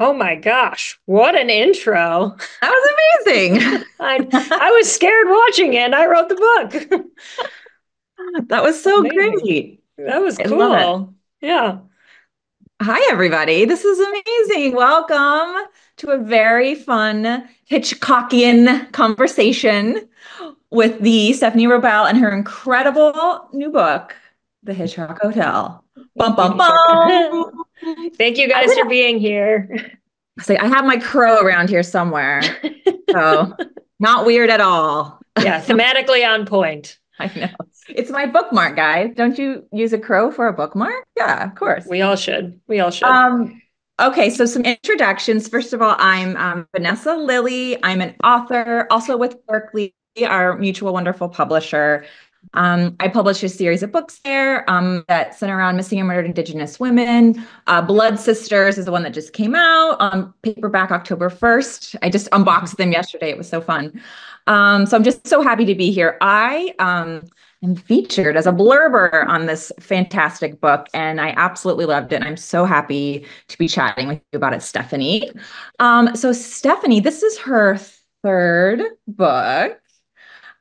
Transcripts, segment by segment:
Oh my gosh, what an intro. That was amazing. I was scared watching it and I wrote the book. That was so Amazing. great. That was I love it. cool. Yeah. Hi, everybody. This is amazing. Welcome to a very fun Hitchcockian conversation with the Stephanie Wrobel and her incredible new book, The Hitchcock Hotel. Bum, bum, bum. Thank you I guys would for being here. say I have my crow around here somewhere. So not weird at all. Yeah, thematically on point. I know. It's my bookmark, guys. Don't you use a crow for a bookmark? Yeah, of course. We all should. We all should. Um, okay, so some introductions. First of all, I'm Vanessa Lillie. I'm an author, also with Berkeley, our mutual wonderful publisher. I publish a series of books there that center around missing and murdered Indigenous women. Blood Sisters is the one that just came out on paperback October 1st. I just unboxed them yesterday. It was so fun. So I'm just so happy to be here. I am featured as a blurber on this fantastic book, and I absolutely loved it. And I'm so happy to be chatting with you about it, Stephanie. So Stephanie, this is her third book.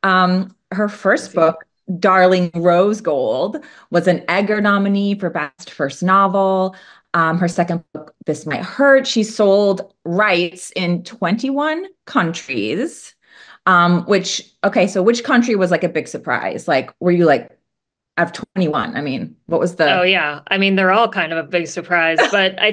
Her first book, Darling Rose Gold, was an Edgar nominee for Best First Novel. Her second book, This Might Hurt, she sold rights in 21 countries. Okay, so which country was like a big surprise? Like, were you like, of 21? I mean, what was Oh the, yeah. I mean, they're all kind of a big surprise, but I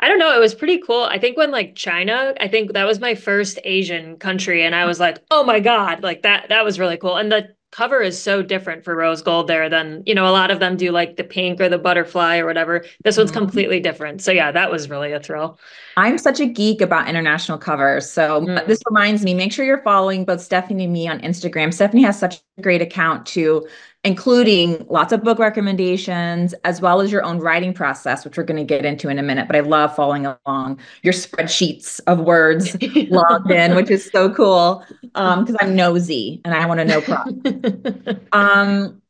don't know, it was pretty cool. I think when like China, I think that was my first Asian country and I was like, "Oh my God, like that was really cool." And the cover is so different for rose gold there than, a lot of them do like the pink or the butterfly or whatever. This one's Mhm. completely different. So yeah, that was really a thrill. I'm such a geek about international covers. So this Mm. reminds me, make sure you're following both Stephanie and me on Instagram. Stephanie has such a great account too, including lots of book recommendations, as well as your own writing process, which we're going to get into in a minute. But I love following along your spreadsheets of words logged in, which is so cool because I'm nosy and I want to know.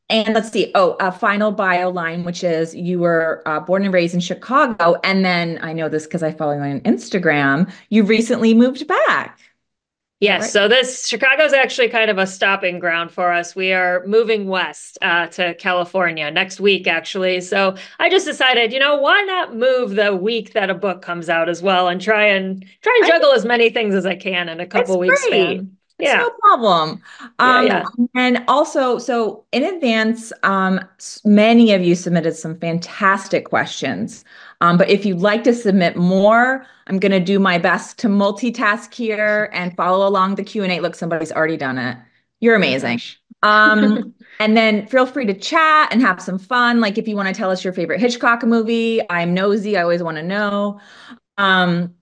And let's see. Oh, a final bio line, which is you were born and raised in Chicago. And then I know this because I follow you on Instagram. You recently moved back. Is that Yes, right? so this Chicago's actually kind of a stopping ground for us. We are moving west to California next week, actually. So I just decided, why not move the week that a book comes out as well, and try and I think juggle as many things as I can in a it's couple weeks great. span. It's Yeah, no problem. yeah, yeah. And also, so in advance, many of you submitted some fantastic questions. But if you'd like to submit more, I'm going to do my best to multitask here and follow along the Q&A. Look, somebody's already done it. You're Oh my amazing. gosh. And then feel free to chat and have some fun. Like if you want to tell us your favorite Hitchcock movie, I'm nosy. I always want to know. Um,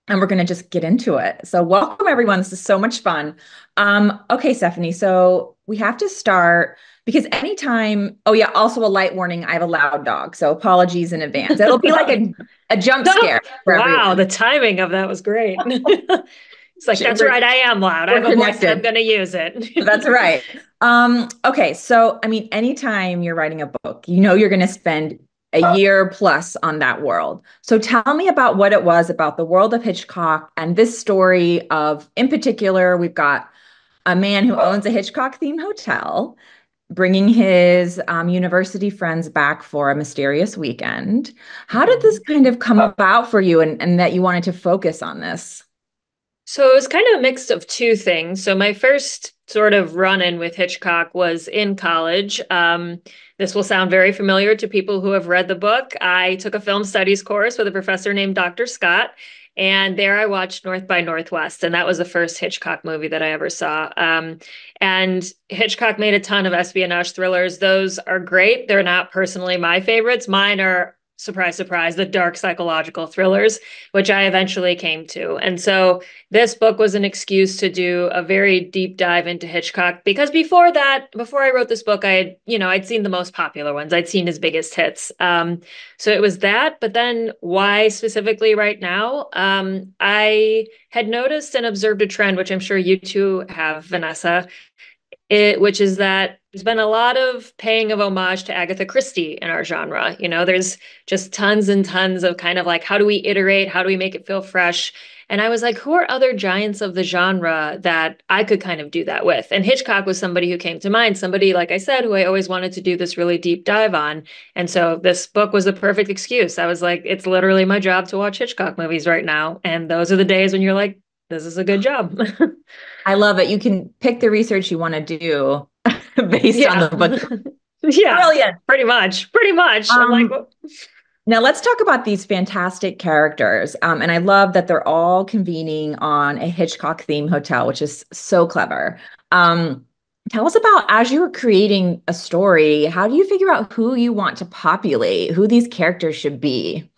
and we're going to just get into it. So, welcome everyone. This is so much fun. Okay, Stephanie. So, we have to start because anytime, oh, yeah, also a light warning I have a loud dog. So, apologies in advance. It'll be like a jump scare for Wow, the everyone. timing of that was great. It's like, that's right, I am loud. I We're have a voice and I'm connected. going to use it. That's right. Okay, so I mean, anytime you're writing a book, you know you're going to spend a year plus on that world. So tell me about what it was about the world of Hitchcock and this story of, in particular, we've got a man who owns a Hitchcock themed hotel, bringing his university friends back for a mysterious weekend. How did this Mhm. kind of come about for you and that you wanted to focus on this? So it was kind of a mix of two things. So my first sort of run-in with Hitchcock was in college. This will sound very familiar to people who have read the book. I took a film studies course with a professor named Dr. Scott, and there I watched North by Northwest, and that was the first Hitchcock movie that I ever saw. And Hitchcock made a ton of espionage thrillers. Those are great. They're not personally my favorites. Mine are, surprise, surprise, the dark psychological thrillers, which I eventually came to. And so this book was an excuse to do a very deep dive into Hitchcock because before that, before I wrote this book, I'd seen the most popular ones. I'd seen his biggest hits. So it was that, but then why specifically right now? I had noticed and observed a trend, which I'm sure you too have, Vanessa, which is that there's been a lot of paying of homage to Agatha Christie in our genre. You know, there's just tons and tons of kind of like, how do we iterate? How do we make it feel fresh? And I was like, who are other giants of the genre that I could kind of do that with? And Hitchcock was somebody who came to mind, somebody, like I said, who I always wanted to do this really deep dive on. And so this book was the perfect excuse. I was like, it's literally my job to watch Hitchcock movies right now. And those are the days when you're like, this is a good job. I love it. You can pick the research you want to do based on Yeah. the book. Yeah, Brilliant. pretty much. Pretty much. I'm like, Um, Now let's talk about these fantastic characters. And I love that they're all convening on a Hitchcock theme hotel, which is so clever. Um, Tell us about as you were creating a story, how do you figure out who you want to populate, who these characters should be?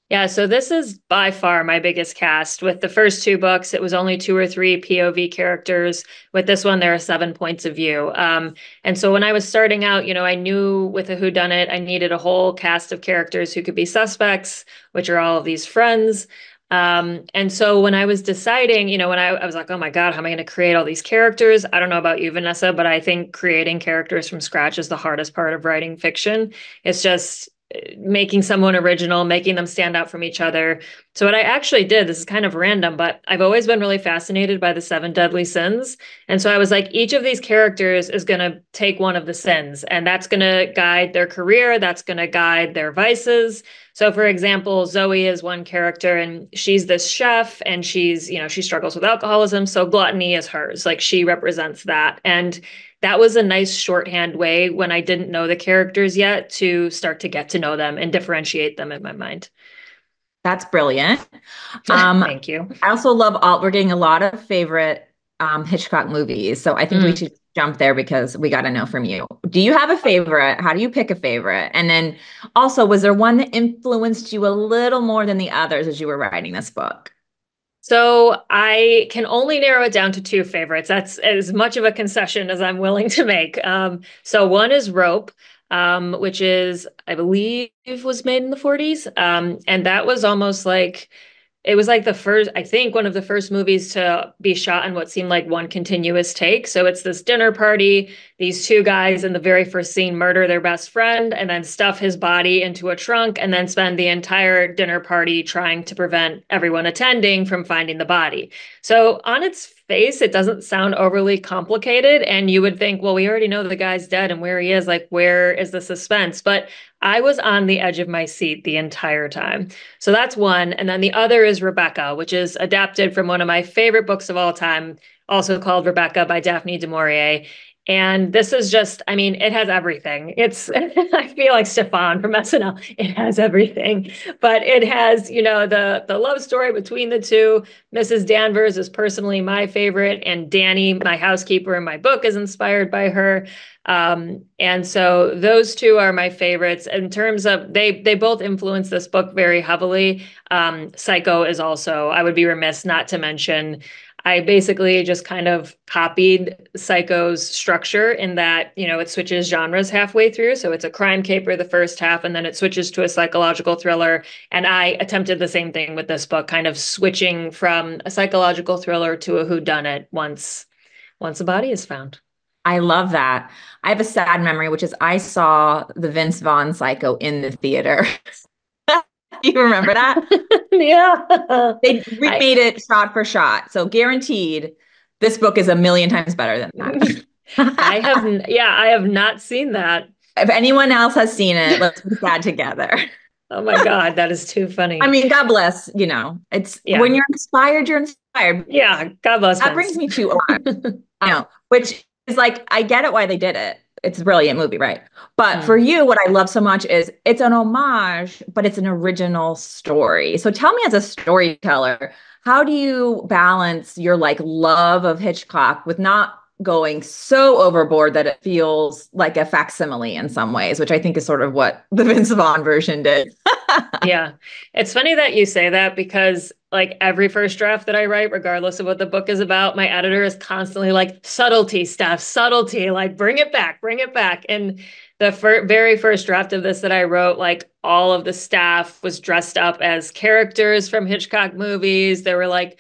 yeah, so this is by far my biggest cast. With the first two books, it was only two or three POV characters. With this one, there are seven points of view. And so when I was starting out, I knew with a whodunit, I needed a whole cast of characters who could be suspects, which are all of these friends. And so when I was deciding, when I was like, oh my God, how am I going to create all these characters? I don't know about you, Vanessa, but I think creating characters from scratch is the hardest part of writing fiction. It's just making someone original, making them stand out from each other. So what I actually did, this is kind of random, but I've always been really fascinated by the seven deadly sins. And so I was like, each of these characters is going to take one of the sins, and that's going to guide their career. That's going to guide their vices. So for example, Zoe is one character and she's this chef and she struggles with alcoholism. So gluttony is hers. Like she represents that. And that was a nice shorthand way when I didn't know the characters yet to start to get to know them and differentiate them in my mind. That's brilliant. Um, Thank you. I also love all, we're getting a lot of favorite Hitchcock movies. So I think we Mm. should jump there because we got to know from you. Do you have a favorite? How do you pick a favorite? And then also, was there one that influenced you a little more than the others as you were writing this book? So I can only narrow it down to two favorites. That's as much of a concession as I'm willing to make. So one is Rope, which is, I believe, was made in the 40s. And that was almost like it was like the first, I think, one of the first movies to be shot in what seemed like one continuous take. So it's this dinner party. These two guys in the very first scene murder their best friend and then stuff his body into a trunk and then spend the entire dinner party trying to prevent everyone attending from finding the body. So on its face, it doesn't sound overly complicated. And you would think, well, we already know the guy's dead and where he is. Like, where is the suspense? But I was on the edge of my seat the entire time. So that's one. And then the other is Rebecca, which is adapted from one of my favorite books of all time, also called Rebecca by Daphne du Maurier. And this is just, I mean, it has everything. It's, I feel like Stefan from SNL. It has everything, but it has, the love story between the two. Mrs. Danvers is personally my favorite, and Danny, my housekeeper in my book, is inspired by her. And so those two are my favorites in terms of they both influence this book very heavily. Psycho is also, I would be remiss not to mention. I basically just kind of copied Psycho's structure in that, it switches genres halfway through. So it's a crime caper the first half, and then it switches to a psychological thriller. And I attempted the same thing with this book, kind of switching from a psychological thriller to a whodunit once a body is found. I love that. I have a sad memory, which is I saw the Vince Vaughn Psycho in the theater. Do you remember that? Yeah. They I remade it shot for shot. So guaranteed, this book is a million times better than I have that. yeah, I have not seen that. If anyone else has seen it, let's be sad together. Oh my God, that is too I funny. mean, God bless, it's when Yeah. you're inspired, you're inspired. Yeah, God bless That brings Vince. me to I know, which is like, I get it why they did it. It's a brilliant movie, right? But for Mm. you, what I love so much is it's an homage, but it's an original story. So tell me, as a storyteller, how do you balance your like love of Hitchcock with not going so overboard that it feels like a facsimile in some ways, which I think is sort of what the Vince Vaughn version did. Yeah. It's funny that you say that because like every first draft that I write, regardless of what the book is about, my editor is constantly like subtlety stuff, subtlety, like bring it back, bring it back. And the very first draft of this that I wrote, like all of the staff was dressed up as characters from Hitchcock movies. There were like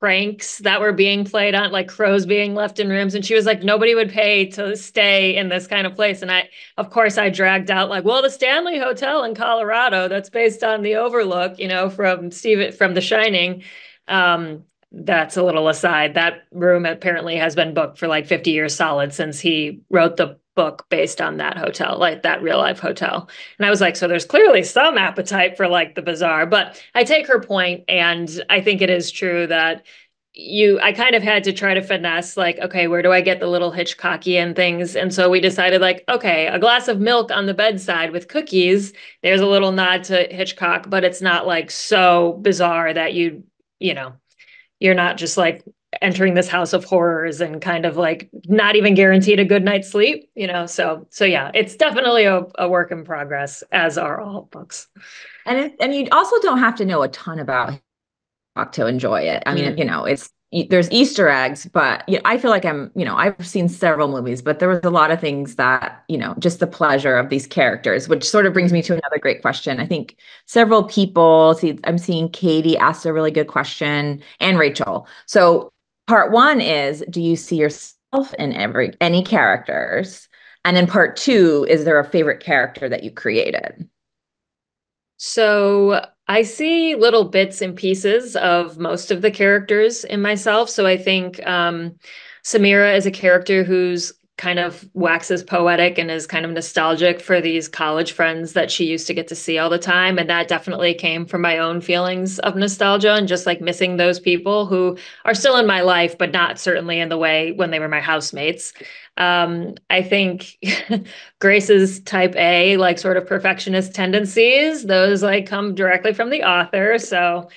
pranks that were being played on, like crows being left in rooms. And she was like, nobody would pay to stay in this kind of place. And of course, I dragged out like, well, the Stanley Hotel in Colorado, that's based on the Overlook, from The Shining. That's a little aside. That room apparently has been booked for like 50 years solid since he wrote the book based on that hotel, like that real life hotel. And I was like, so there's clearly some appetite for like the bizarre, but I take her point, and I think it is true that I kind of had to try to finesse like, okay, where do I get the little Hitchcockian things? And so we decided like, okay, a glass of milk on the bedside with cookies. There's a little nod to Hitchcock, but it's not like so bizarre that you know, you're not just like entering this house of horrors and kind of like not even guaranteed a good night's sleep, so yeah, it's definitely a work in progress, as are all books. And you also don't have to know a ton about to enjoy it. I mean, there's Easter eggs, but I feel like I've seen several movies, but there was a lot of things that, just the pleasure of these characters, which sort of brings me to another great question. I think several people I'm seeing Katie asked a really good question, and Rachel. So part one is, do you see yourself in any characters? And then part two, is there a favorite character that you created? So I see little bits and pieces of most of the characters in myself. So I think Samira is a character who's kind of waxes poetic and is kind of nostalgic for these college friends that she used to get to see all the time. And that definitely came from my own feelings of nostalgia and just like missing those people who are still in my life, but not certainly in the way when they were my housemates. I think Grace's type A, like sort of perfectionist tendencies, those like come directly from the author. So,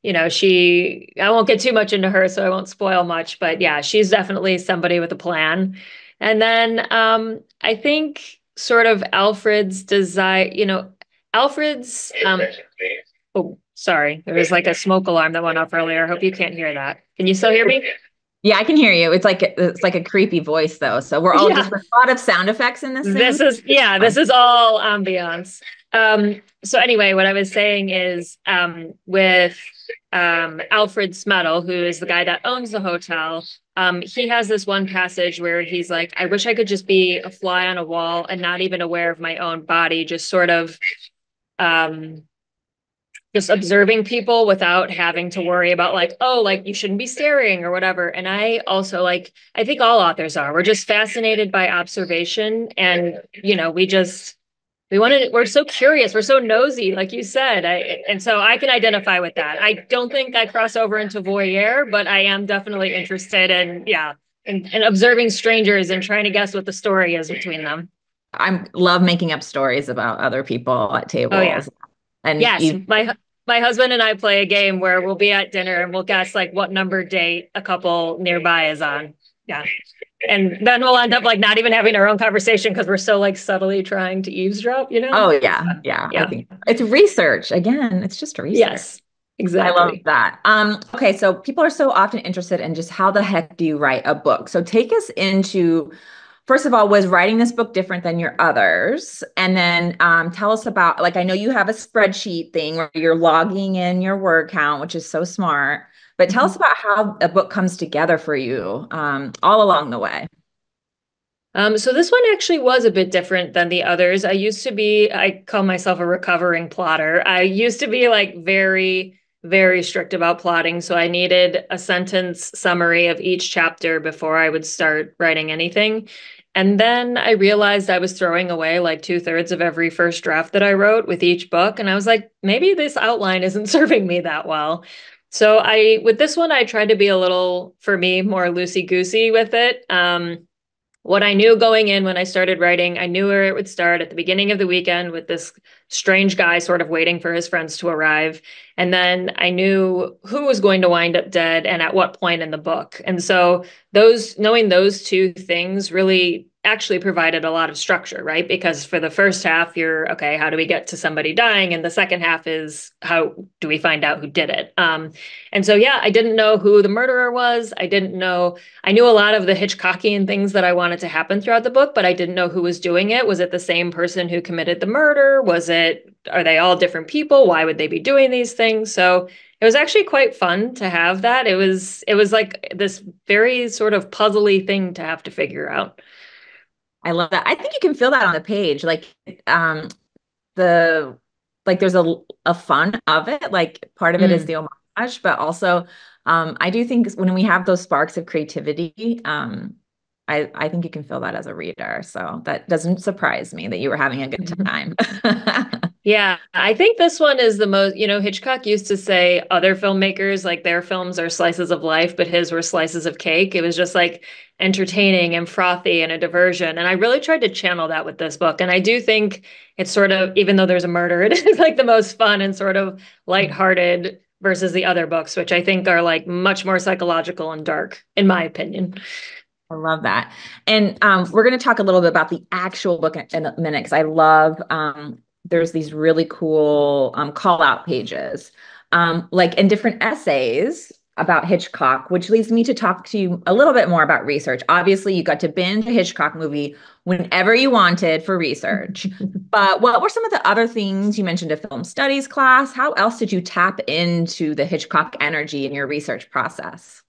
I won't get too much into her, so I won't spoil much, but yeah, she's definitely somebody with a plan. And then I think sort of Alfred's desire, Alfred's, oh, sorry, there was like a smoke alarm that went off earlier. I hope you can't hear that. Can you still hear me? Yeah, I can hear you. It's like a creepy voice though. So we're all just a lot of sound effects in this thing. This is all ambiance. So anyway, what I was saying is with Alfred Smedel, who is the guy that owns the hotel, he has this one passage where he's like, I wish I could just be a fly on a wall and not even aware of my own body, just sort of just observing people without having to worry about like, oh, like you shouldn't be staring or whatever. And I also like, I think all authors we're just fascinated by observation. And, we're so curious. We're so nosy, like you said. And so I can identify with that. I don't think I cross over into voyeur, but I am definitely interested in observing strangers and trying to guess what the story is between them. I love making up stories about other people at tables. Oh, yeah. And yes, my husband and I play a game where we'll be at dinner and we'll guess like what number date a couple nearby is on. Yeah. And then we'll end up like not even having our own conversation because we're so like subtly trying to eavesdrop, Oh yeah. Yeah. I think it's research. Again, it's just research. Yes, exactly. I love that. Okay. So people are so often interested in just how the heck do you write a book? So take us into, first of all, was writing this book different than your others? And then tell us about, like, I know you have a spreadsheet thing where you're logging in your word count, which is so smart. But tell us about how a book comes together for you all along the way. So this one actually was a bit different than the others. I call myself a recovering plotter. I used to be like very, very strict about plotting. So I needed a sentence summary of each chapter before I would start writing anything. And then I realized I was throwing away like 2/3 of every first draft that I wrote with each book. And I was like, maybe this outline isn't serving me that well. So with this one, I tried to be a little, for me, more loosey-goosey with it. What I knew going in when I started writing, I knew where it would start at the beginning of the weekend with this strange guy sort of waiting for his friends to arrive. And then I knew who was going to wind up dead and at what point in the book. And so knowing those two things really actually provided a lot of structure, right? Because for the first half, you're, okay, how do we get to somebody dying? And the second half is, how do we find out who did it? And so, yeah, I didn't know who the murderer was. I knew a lot of the Hitchcockian things that I wanted to happen throughout the book, but I didn't know who was doing it. Was it the same person who committed the murder? Are they all different people? Why would they be doing these things? So it was actually quite fun to have that. It was like this very sort of puzzly thing to have to figure out. I love that. I think you can feel that on the page. The like there's a fun of it. Like part of it is Mm. the homage, but also I do think when we have those sparks of creativity, I think you can feel that as a reader. So that doesn't surprise me that you were having a good time. Yeah, I think this one is the most, Hitchcock used to say other filmmakers, like their films are slices of life, but his were slices of cake. It was just like entertaining and frothy and a diversion. And I really tried to channel that with this book. And I do think it's sort of, even though there's a murder, it is like the most fun and sort of lighthearted versus the other books, which I think are like much more psychological and dark, in my opinion. I love that. And we're going to talk a little bit about the actual book in a minute because I love there's these really cool call out pages, like in different essays about Hitchcock, which leads me to talk to you a little bit more about research. Obviously, you got to binge a Hitchcock movie whenever you wanted for research. But what were some of the other things you mentioned? A film studies class. How else did you tap into the Hitchcock energy in your research process?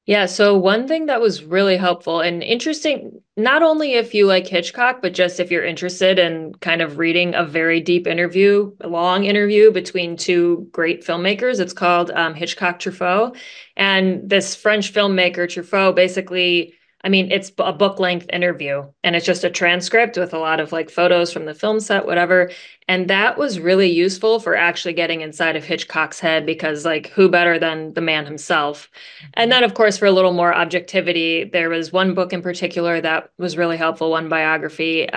Yeah, so one thing that was really helpful and interesting, not only if you like Hitchcock, but just if you're interested in kind of reading a very deep interview, a long interview between two great filmmakers. It's called Hitchcock Truffaut. And this French filmmaker, Truffaut, basically, I mean, it's a book length interview and it's just a transcript with a lot of like photos from the film set, whatever. And that was really useful for actually getting inside of Hitchcock's head because, like, who better than the man himself? And then, of course, for a little more objectivity, there was one book in particular that was really helpful, one biography.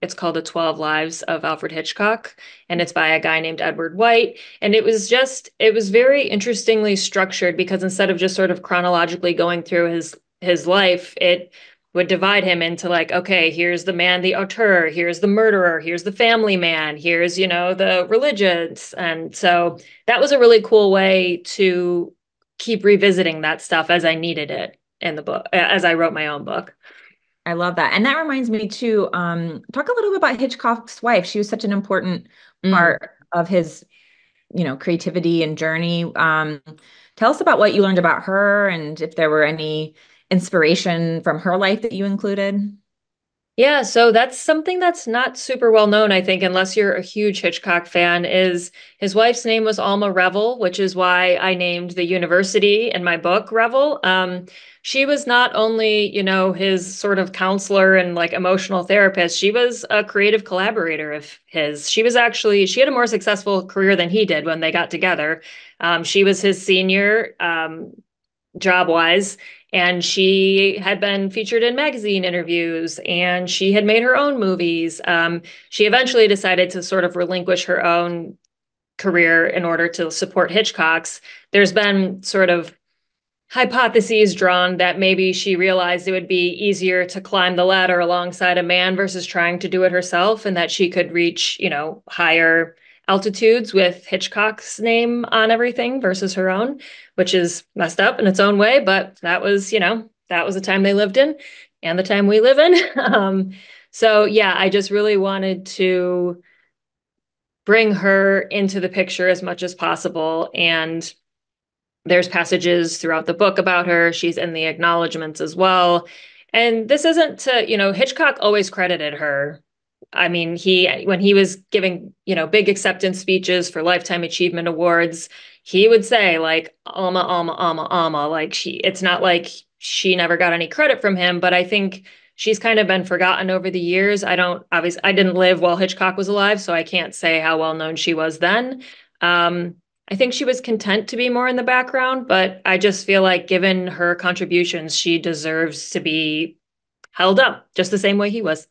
It's called The 12 Lives of Alfred Hitchcock, and it's by a guy named Edward White. And it was very interestingly structured because instead of just sort of chronologically going through his life, it would divide him into like, okay, here's the man, the auteur, here's the murderer, here's the family man, here's, the religions. And so that was a really cool way to keep revisiting that stuff as I needed it in the book, as I wrote my own book. I love that. And that reminds me too, talk a little bit about Hitchcock's wife. She was such an important Mm. part of his, creativity and journey. Tell us about what you learned about her and if there were any inspiration from her life that you included. Yeah, so that's something that's not super well known, I think, unless you're a huge Hitchcock fan, is his wife's name was Alma Revel, which is why I named the university in my book Revel. She was not only, his sort of counselor and like emotional therapist, she was a creative collaborator of his. She had a more successful career than he did when they got together. She was his senior, job wise. And she had been featured in magazine interviews and she had made her own movies. She eventually decided to sort of relinquish her own career in order to support Hitchcock's. There's been sort of hypotheses drawn that maybe she realized it would be easier to climb the ladder alongside a man versus trying to do it herself, and that she could reach, higher altitudes with Hitchcock's name on everything versus her own, which is messed up in its own way. But that was the time they lived in and the time we live in. So, yeah, I just really wanted to bring her into the picture as much as possible. And there's passages throughout the book about her. She's in the acknowledgments as well. And this isn't to, Hitchcock always credited her. I mean, when he was giving, big acceptance speeches for Lifetime Achievement Awards, he would say like Alma, Alma, Alma, Alma. Like it's not like she never got any credit from him, but I think she's kind of been forgotten over the years. I didn't live while Hitchcock was alive, so I can't say how well known she was then. Um, I think she was content to be more in the background, but I just feel like given her contributions, she deserves to be held up just the same way he was.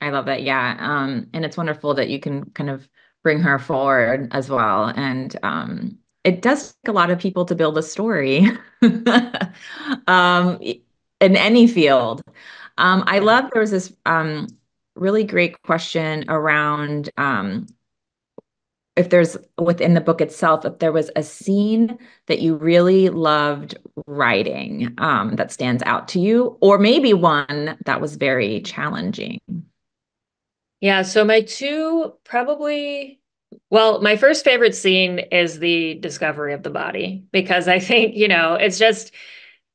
I love that. Yeah. And it's wonderful that you can kind of bring her forward as well. And it does take a lot of people to build a story um, in any field. I Yeah. love there was this really great question around if there's within the book itself, if there was a scene that you really loved writing that stands out to you, or maybe one that was very challenging. Yeah, so my two probably Well, my first favorite scene is the discovery of the body because I think, it's just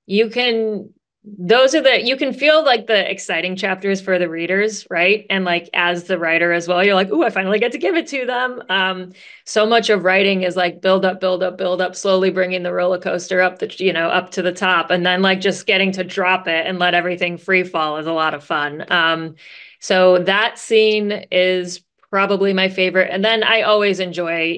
you can those are the you can feel like the exciting chapters for the readers, right? And like as the writer as well, you're like, "Ooh, I finally get to give it to them." So much of writing is like build up, build up, build up, slowly bringing the roller coaster up up to the top, and then like just getting to drop it and let everything free fall is a lot of fun. So that scene is probably my favorite. And then I always enjoy,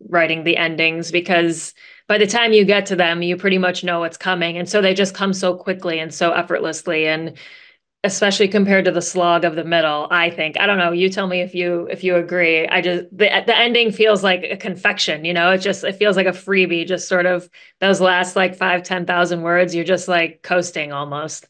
writing the endings because by the time you get to them, you pretty much know what's coming. And so they just come so quickly and so effortlessly. And especially compared to the slog of the middle, I think. I don't know, you tell me if you agree. I just the ending feels like a confection, it feels like a freebie, just sort of those last like 5, 10,000 words, you're just like coasting almost.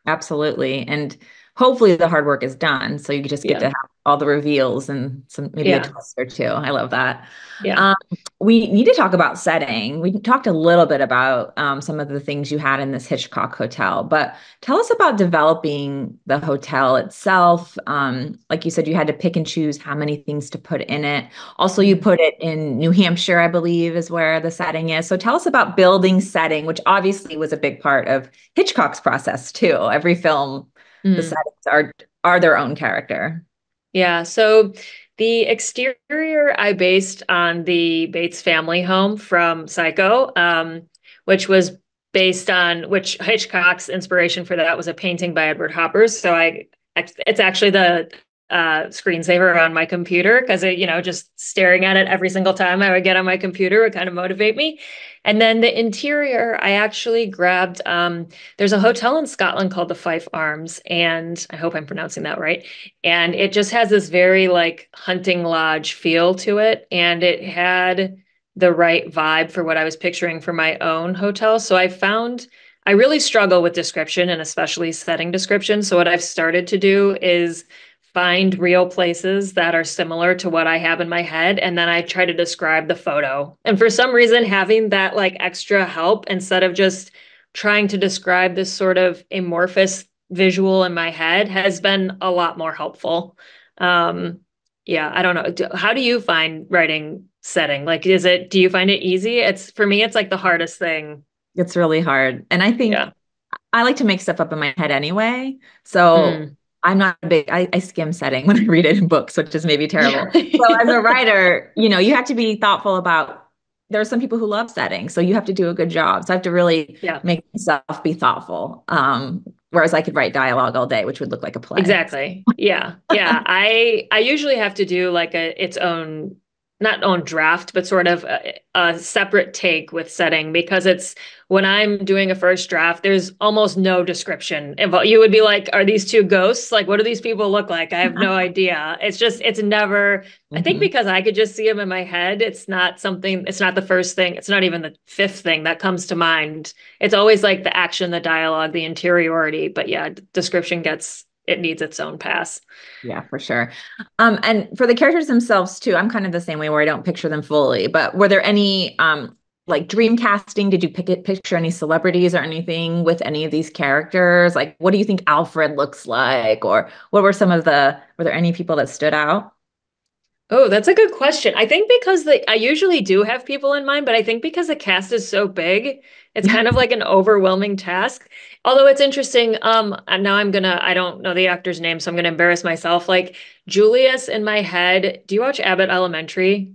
Absolutely. And hopefully the hard work is done. So you just get to Yeah. have all the reveals and some maybe a Yeah. twist or two. I love that. Yeah. Um, we need to talk about setting. We talked a little bit about some of the things you had in this Hitchcock hotel, but tell us about developing the hotel itself. Like you said, you had to pick and choose how many things to put in it. Also, you Mm. put it in New Hampshire, I believe, is where the setting is. So tell us about building setting, which obviously was a big part of Hitchcock's process too. Every film, the Mm. settings are their own character. Yeah, so the exterior I based on the Bates family home from Psycho, which was based on which Hitchcock's inspiration for that was a painting by Edward Hopper. So it's actually the screensaver on my computer because just staring at it every single time I would get on my computer would kind of motivate me. And then the interior, I actually grabbed. There's a hotel in Scotland called the Fife Arms, and I hope I'm pronouncing that right, and it just has this very like hunting lodge feel to it, and it had the right vibe for what I was picturing for my own hotel. So I found I really struggle with description and especially setting description. So what I've started to do is find real places that are similar to what I have in my head, and then I try to describe the photo. And for some reason, having that like extra help instead of just trying to describe this sort of amorphous visual in my head has been a lot more helpful. Um, yeah, I don't know. How do you find writing setting? Like, do you find it easy? It's for me, it's like the hardest thing. It's really hard. And I think Yeah. I like to make stuff up in my head anyway. So Mm. I'm not a big, I skim setting when I read it in books, which is maybe Yeah. terrible. So as a writer, you have to be thoughtful about, there are some people who love setting. So you have to do a good job. So I have to really Yeah. make myself be thoughtful. Whereas I could write dialogue all day, which would look like a play. Exactly. Yeah. Yeah. I usually have to do like its own not own draft, but sort of a separate take with setting because it's when I'm doing a first draft, there's almost no description. You would be like, are these two ghosts? Like, what do these people look like? I have no idea. It's never, I think Mhm. because I could just see them in my head, it's not the first thing, it's not even the fifth thing that comes to mind. It's always like the action, the dialogue, the interiority. But yeah, description it needs its own pass. Yeah, for sure. And for the characters themselves too, I'm kind of the same way where I don't picture them fully. But were there any like dream casting? Did you picture any celebrities or anything with any of these characters? Like, what do you think Alfred looks like? Or what were were there any people that stood out? Oh, that's a good question. I think because I usually do have people in mind, but I think because the cast is so big, it's Yeah. kind of like an overwhelming task. Although it's interesting, and now I don't know the actor's name, so I'm gonna embarrass myself. Like Julius in my head, do you watch Abbott Elementary?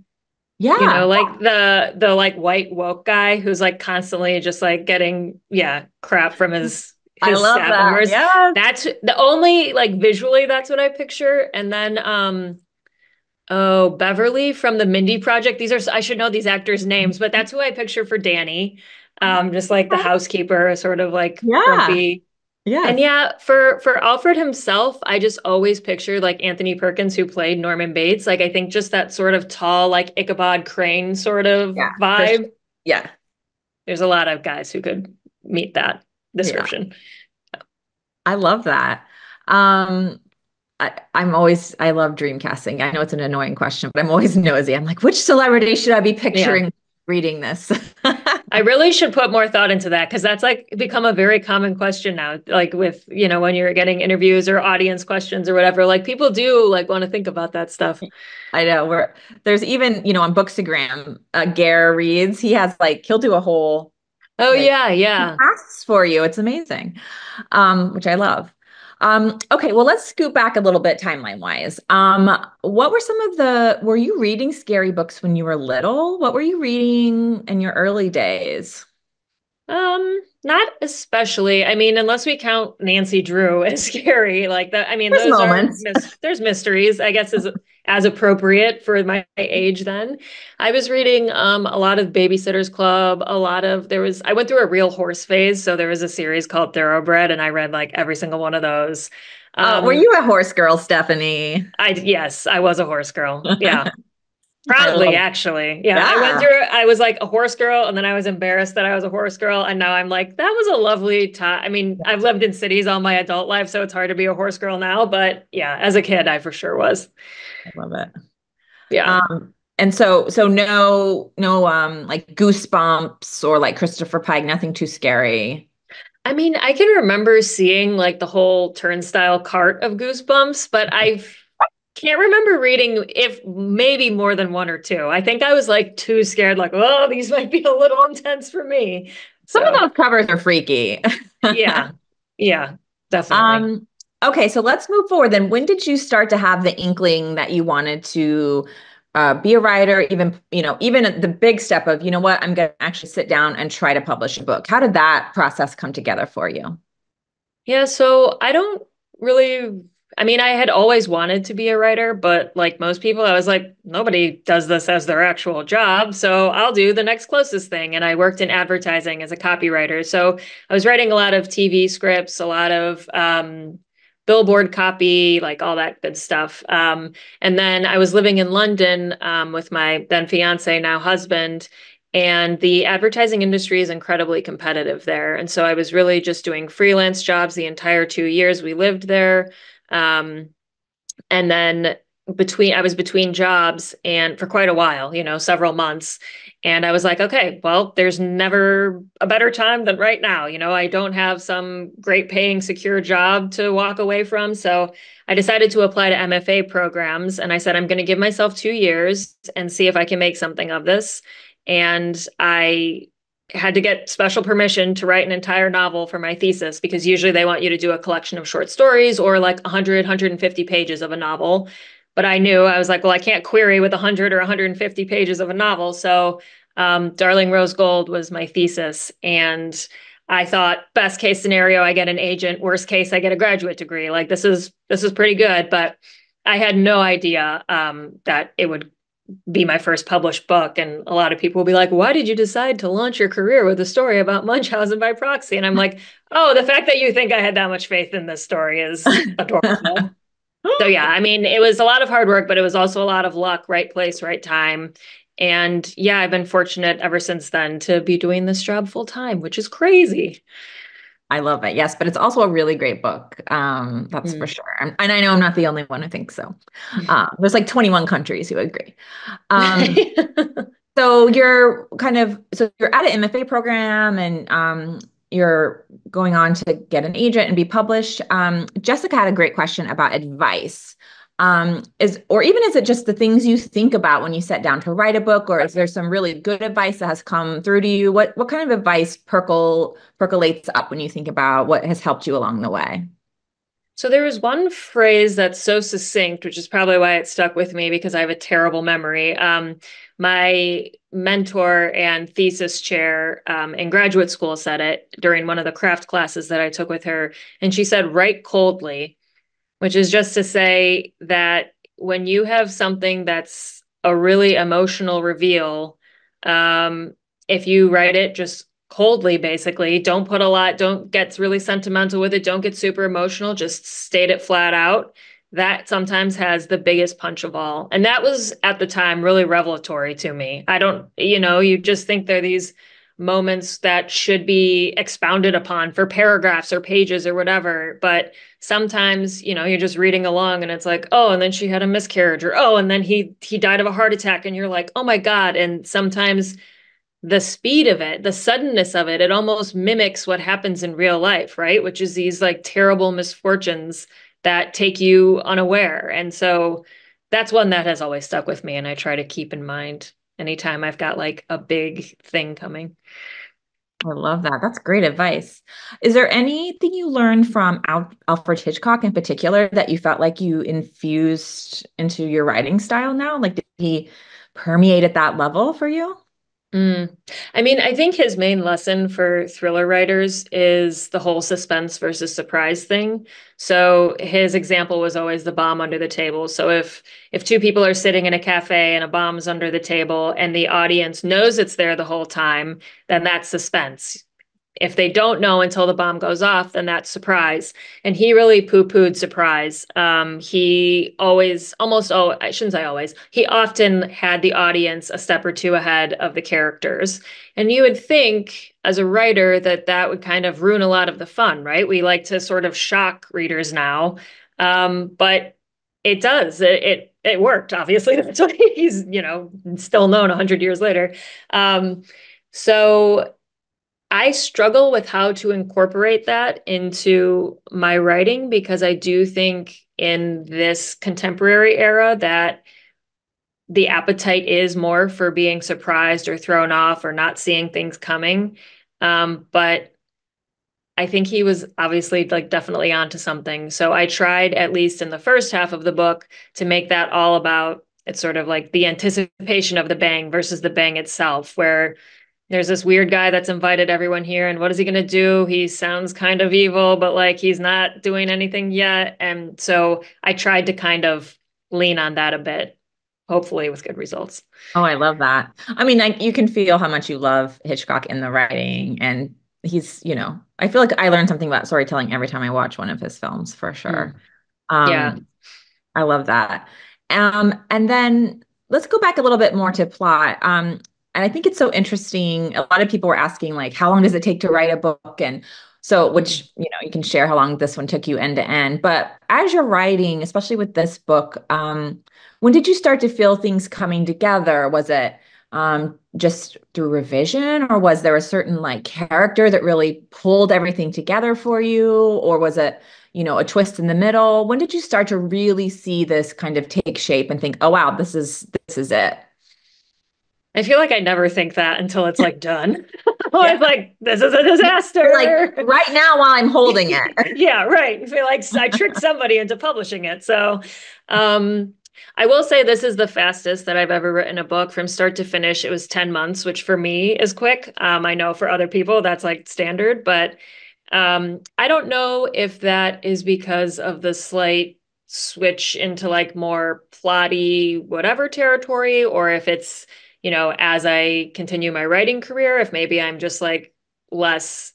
Yeah. Like the like white woke guy who's like constantly just like getting, yeah, crap from I his love staff that. members. Yes. That's the only like visually that's what I picture. And then oh, Beverly from the Mindy Project. I should know these actors' names, but that's who I picture for Danny. Just like the housekeeper, sort of like Yeah. grumpy. And Yes. yeah, for Alfred himself, I just always picture like Anthony Perkins, who played Norman Bates. Like I think just that sort of tall, like Ichabod Crane sort of Yeah. For sure. vibe. Yeah. There's a lot of guys who could meet that Yeah. description. I love that. I love Dreamcasting. I know it's an annoying question, but I'm always nosy. I'm like, which celebrity should I be Yeah. picturing reading this? I really should put more thought into that because that's like become a very common question now. Like with, when you're getting interviews or audience questions or whatever, like people do like want to think about that stuff. I know there's even, on Bookstagram, Gare reads, he'll do a whole, Oh like, yeah, he yeah. asks for you. It's amazing. Which I love. Okay, well, let's scoot back a little bit timeline wise. What were were you reading scary books when you were little? What were you reading in your early days? Not especially. I mean, unless we count Nancy Drew as scary, like that. I mean, There's those are moments. there's mysteries, I guess, as appropriate for my age then. I was reading a lot of Babysitter's Club, a lot of I went through a real horse phase, so there was a series called Thoroughbred, and I read like every single one of those. Were Um, you a horse girl, Stephanie? yes, I was a horse girl. Yeah. I Proudly, love, actually. Yeah, yeah, I was like a horse girl, and then I was embarrassed that I was a horse girl. And now I'm like, that was a lovely time. I mean, I've lived in cities all my adult life, so it's hard to be a horse girl now. But yeah, as a kid, I for sure was. I love it. Yeah. And so no, like Goosebumps or like Christopher Pike, nothing too scary. I mean, I can remember seeing like the whole turnstile cart of Goosebumps, but I can't remember reading if maybe more than one or two. I think I was like too scared, like, oh, these might be a little intense for me. Some of So those covers are freaky. yeah, yeah, definitely. Um, okay, so let's move forward then. When did you start to have the inkling that you wanted to be a writer, even the big step of, what, I'm going to actually sit down and try to publish a book? How did that process come together for you? Yeah, so I don't really, I mean, I had always wanted to be a writer, but like most people, I was like, nobody does this as their actual job. So I'll do the next closest thing. And I worked in advertising as a copywriter. So I was writing a lot of TV scripts, a lot of billboard copy, like all that good stuff. And then I was living in London with my then fiance, now husband. And the advertising industry is incredibly competitive there. And so I was really just doing freelance jobs the entire 2 years we lived there. Um, and then I was between jobs and for quite a while, several months. And I was like, okay, well, there's never a better time than right now. I don't have some great paying secure job to walk away from. So I decided to apply to MFA programs. And I said, I'm going to give myself 2 years and see if I can make something of this. And I had to get special permission to write an entire novel for my thesis because usually they want you to do a collection of short stories or like 100, 150 pages of a novel. But I was like, well, I can't query with 100 or 150 pages of a novel. So Darling Rose Gold was my thesis. And I thought best case scenario, I get an agent. Worst case, I get a graduate degree. Like this is pretty good. But I had no idea that it would be my first published book. And a lot of people will be like, why did you decide to launch your career with a story about Munchausen by proxy? And I'm like, oh, the fact that you think I had that much faith in this story is adorable. So yeah, I mean, it was a lot of hard work, but it was also a lot of luck, right place, right time. And yeah, I've been fortunate ever since then to be doing this job full time, which is crazy. I love it. Yes, but it's also a really great book. That's for Mm. sure. And I know I'm not the only one who thinks so. There's like 21 countries who agree. Um, so you're at an MFA program and you're going on to get an agent and be published. Jessica had a great question about advice. Is it just the things you think about when you sit down to write a book, or is there some really good advice that has come through to you? What kind of advice percolates up when you think about what has helped you along the way? So there was one phrase that's so succinct, which is probably why it stuck with me because I have a terrible memory. My mentor and thesis chair in graduate school said it during one of the craft classes that I took with her. And she said, write coldly, which is just to say that when you have something that's a really emotional reveal, if you write it just coldly, basically, don't put a lot, don't get really sentimental with it, don't get super emotional, just state it flat out. That sometimes has the biggest punch of all. And that was at the time really revelatory to me. I don't, you just think there are these moments that should be expounded upon for paragraphs or pages or whatever. But sometimes, you're just reading along and it's like, oh, and then she had a miscarriage, or oh, and then he died of a heart attack, and you're like, oh my God. And sometimes the speed of it, the suddenness of it, it almost mimics what happens in real life, right? Which is these like terrible misfortunes that take you unaware. And so that's one that has always stuck with me. And I try to keep in mind anytime I've got like a big thing coming. I love that. That's great advice. Is there anything you learned from Alfred Hitchcock in particular that you felt like you infused into your writing style now? Like, did he permeate at that level for you? Mm. I mean, I think his main lesson for thriller writers is the whole suspense versus surprise thing. So his example was always the bomb under the table. So if two people are sitting in a cafe and a bomb's under the table and the audience knows it's there the whole time, then that's suspense. If they don't know until the bomb goes off, then that's surprise. And he really poo-pooed surprise. He always, almost, oh, I shouldn't say always, he often had the audience a step or two ahead of the characters. And you would think, as a writer, that that would kind of ruin a lot of the fun, right? We like to sort of shock readers now. But it does. It worked, obviously. That's why he's, still known 100 years later. So I struggle with how to incorporate that into my writing because I do think in this contemporary era that the appetite is more for being surprised or thrown off or not seeing things coming. But I think he was obviously like definitely onto something. So I tried, at least in the first half of the book, to make that all about it's sort of like the anticipation of the bang versus the bang itself, where there's this weird guy that's invited everyone here, and what is he going to do? He sounds kind of evil, but like he's not doing anything yet. And so I tried to kind of lean on that a bit, hopefully with good results. Oh, I love that. I mean, you can feel how much you love Hitchcock in the writing, and I feel like I learn something about storytelling every time I watch one of his films, for Mm. sure. Yeah. Um, I love that. And then let's go back a little bit more to plot. And I think it's so interesting. A lot of people were asking, like, how long does it take to write a book? And so, Mm. which, you can share how long this one took you end to end. But as you're writing, especially with this book, when did you start to feel things coming together? Was it just through revision, or was there a certain like character that really pulled everything together for you? Or was it a twist in the middle? When did you start to really see this kind of take shape and think, oh wow, this is it? I feel like I never think that until it's like done. I Yeah. was like, this is a You're like disaster. right now while I'm holding it. Yeah, right. I feel like I tricked somebody into publishing it. So, um, I will say this is the fastest that I've ever written a book from start to finish. It was 10 months, which for me is quick. I know for other people that's like standard, but I don't know if that is because of the slight switch into like more plotty whatever territory, or if it's, as I continue my writing career, if maybe I'm just like less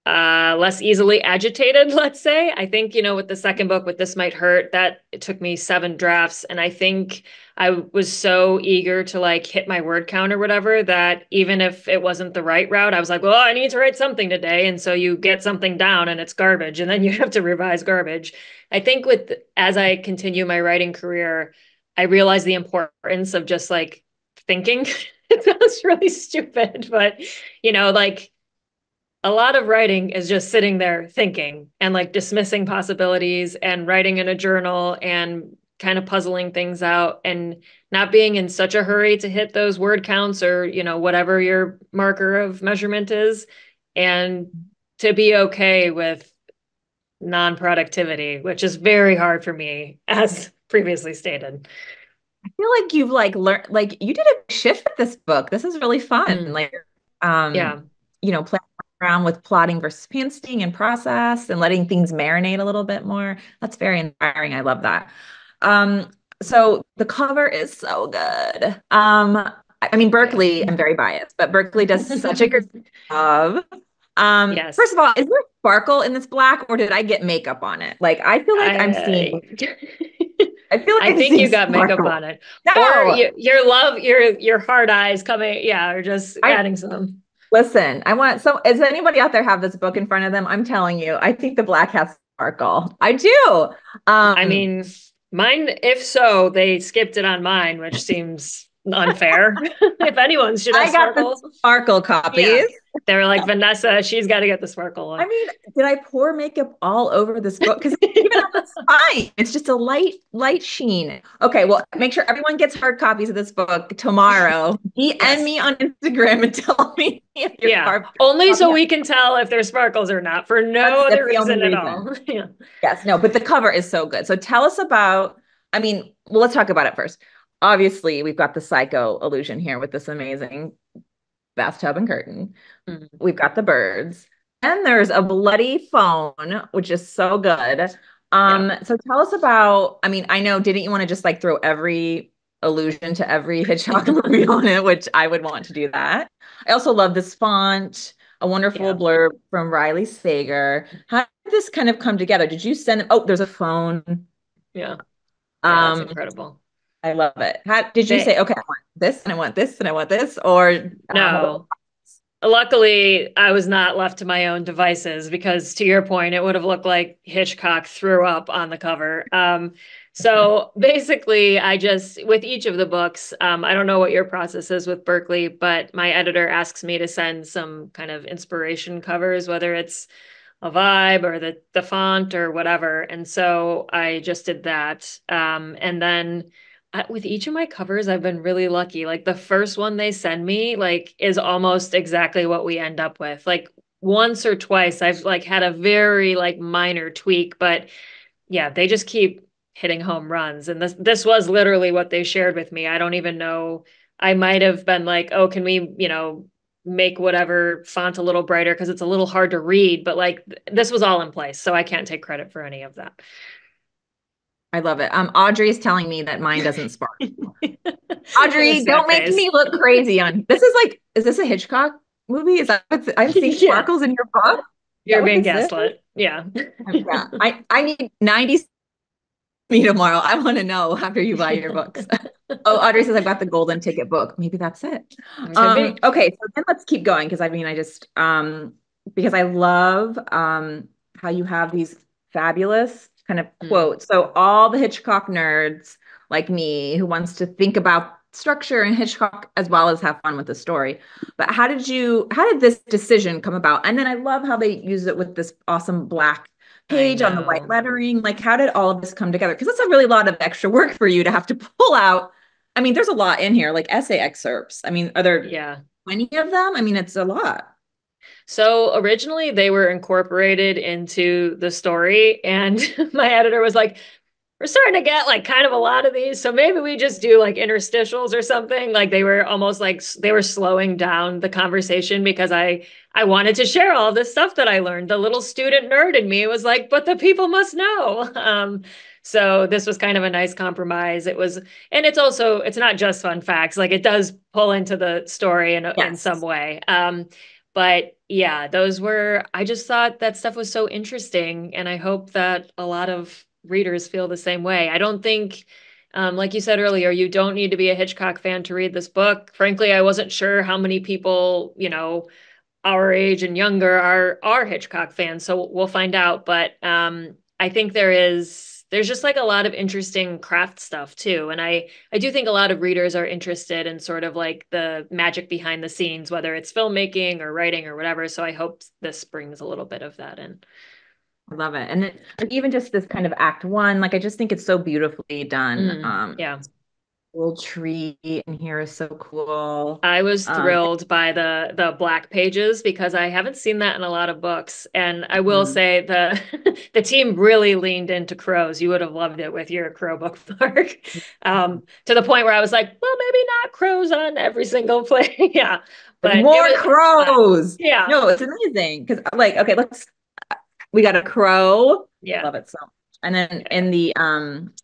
less easily agitated, let's say. I think, with the second book, with This Might Hurt, that it took me 7 drafts. And I think I was so eager to like hit my word count or whatever that even if it wasn't the right route, I was like, well, I need to write something today. And so you get something down and it's garbage, and then you have to revise garbage. I think as I continue my writing career, I realize the importance of just like thinking. It sounds really stupid, but like a lot of writing is just sitting there thinking and like dismissing possibilities and writing in a journal and kind of puzzling things out and not being in such a hurry to hit those word counts or, whatever your marker of measurement is, and to be okay with non-productivity, which is very hard for me, as previously stated. I feel like you've like learned, like you did a shift with this book. This is really fun. Mm, Like, um, yeah. playing around with plotting versus pansing and process and letting things marinate a little bit more. That's very inspiring. I love that. Um, so the cover is so good. I mean, Yeah. Berkeley, I'm very biased, but Berkeley does such a good job. Yes. First of all, is there sparkle in this black, or did I get makeup on it? Like, I feel like I'm seeing, I I feel like I I'm think seeing you got makeup sparkle. on it, or No, your hard eyes coming, yeah, or just I adding some. listen. I want so. Does anybody out there have this book in front of them? I'm telling you, I think the black has sparkle. I do. I Um, mean, mine. If so, they skipped it on mine, which seems unfair. If anyone should have I got the sparkle, sparkle yeah. copies. They were like, Vanessa, she's got to get the sparkle I one. mean, did I pour makeup all over this book? Because even though it's fine, it's just a light sheen. Okay, well, make sure everyone gets hard copies of this book tomorrow. DM Yes. me on Instagram and tell me if your Yeah. hard Only so copy. we can tell if they're sparkles or not, for no That's other the only reason at reason. all. Yeah. Yes, no, but the cover is so good. So tell us about, I mean, well, let's talk about it first. Obviously, we've got the psycho illusion here with this amazing bathtub and curtain. Mhm. We've got the birds. And there's a bloody phone, which is so good. Yeah. So tell us about, I mean, I know, didn't you want to just like throw every allusion to every Hitchcock movie on it, which I would want to do that. I also love this font, a wonderful Yeah. blurb from Riley Sager. How did this kind of come together? Did you send, oh, there's a phone. Yeah. Yeah. That's Um, incredible. I love it. How did you say, They, okay, I want this and I want this and I want this, or what no. Luckily, I was not left to my own devices because, to your point, it would have looked like Hitchcock threw up on the cover. So basically, I just, with each of the books, I don't know what your process is with Berkeley, but my editor asks me to send some kind of inspiration covers, whether it's a vibe or the font or whatever. And so I just did that. And then with each of my covers, I've been really lucky. Like the first one they send me, like, is almost exactly what we end up with. Like once or twice, I've like had a very like minor tweak, but yeah, they just keep hitting home runs. And this was literally what they shared with me. I don't even know. I might have been like, oh, can we, make whatever font a little brighter because it's a little hard to read, but like this was all in place. So I can't take credit for any of that. I love it. Audrey's telling me that mine doesn't spark. And a Audrey, sad don't make face. me look crazy on this. Is like, is this a Hitchcock movie? Is that what's, I'm seeing Yeah, sparkles in your book? Is that you're what being this is? gaslit. Yeah. Yeah, I need 90 me tomorrow. I want to know after you buy your books. Oh, Audrey says I've got the golden ticket book. Maybe that's it. It could be. Okay, so then let's keep going because I mean I just because I love how you have these fabulous kind of Mm, quotes. So all the Hitchcock nerds like me who wants to think about structure and Hitchcock as well as have fun with the story. But how did this decision come about? And then I love how they use it with this awesome black I page on the white know. lettering. Like, how did all of this come together? Because that's a really lot of extra work for you to have to pull out. I mean, there's a lot in here, like essay excerpts. I mean, are there Yeah. many of them? I mean, it's a lot. So originally they were incorporated into the story, and my editor was like, we're starting to get like kind of a lot of these. So maybe we just do like interstitials or something. Like they were almost like they were slowing down the conversation because I wanted to share all this stuff that I learned. The little student nerd in me was like, but the people must know. So this was kind of a nice compromise. It was, and it's also it's not just fun facts. Like it does pull into the story in some Yes. way. But yeah, those were, I just thought that stuff was so interesting. And I hope that a lot of readers feel the same way. I don't think, like you said earlier, you don't need to be a Hitchcock fan to read this book. Frankly, I wasn't sure how many people, our age and younger are Hitchcock fans. So we'll find out. But I think there's just like a lot of interesting craft stuff too. And I do think a lot of readers are interested in sort of like the magic behind the scenes, whether it's filmmaking or writing or whatever. So I hope this brings a little bit of that in. I love it. And like, even just this kind of act one, like I just think it's so beautifully done. Yeah. Little tree in here is so cool. I was Um, thrilled by the black pages because I haven't seen that in a lot of books. And I will mhm. say the the team really leaned into crows. You would have loved it with your crow book, Mark. To the point where I was like, well, maybe not crows on every single play. Yeah. But it More was fun. crows. Yeah. No, it's amazing. Because like, okay, we got a crow. Yeah. Love it so much. And then Yeah. in the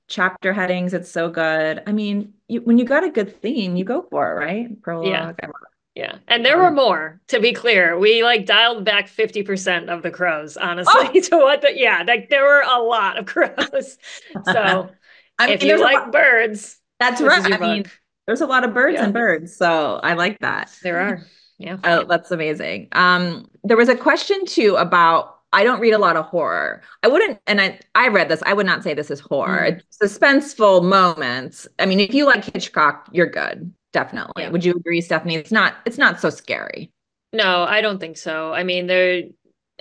chapter headings, it's so good. I mean, when you got a good theme, you go for it, right? Yeah. Prologue. I love Yeah. And it. there were more, to be clear. We like dialed back 50% of the crows, honestly, Oh, to yeah, like there were a lot of crows. So I mean, if you there's a lot. like birds, That's this right. is your I book. mean, there's a lot of birds Yeah, and birds, so I like that. there are. Yeah. Oh, that's amazing. There was a question too about I don't read a lot of horror. I wouldn't, and I read this. I would not say this is horror. Mm. It's suspenseful moments. I mean, if you like Hitchcock, you're good. definitely. Yeah. Would you agree, Stephanie? It's not so scary. No, I don't think so. I mean, there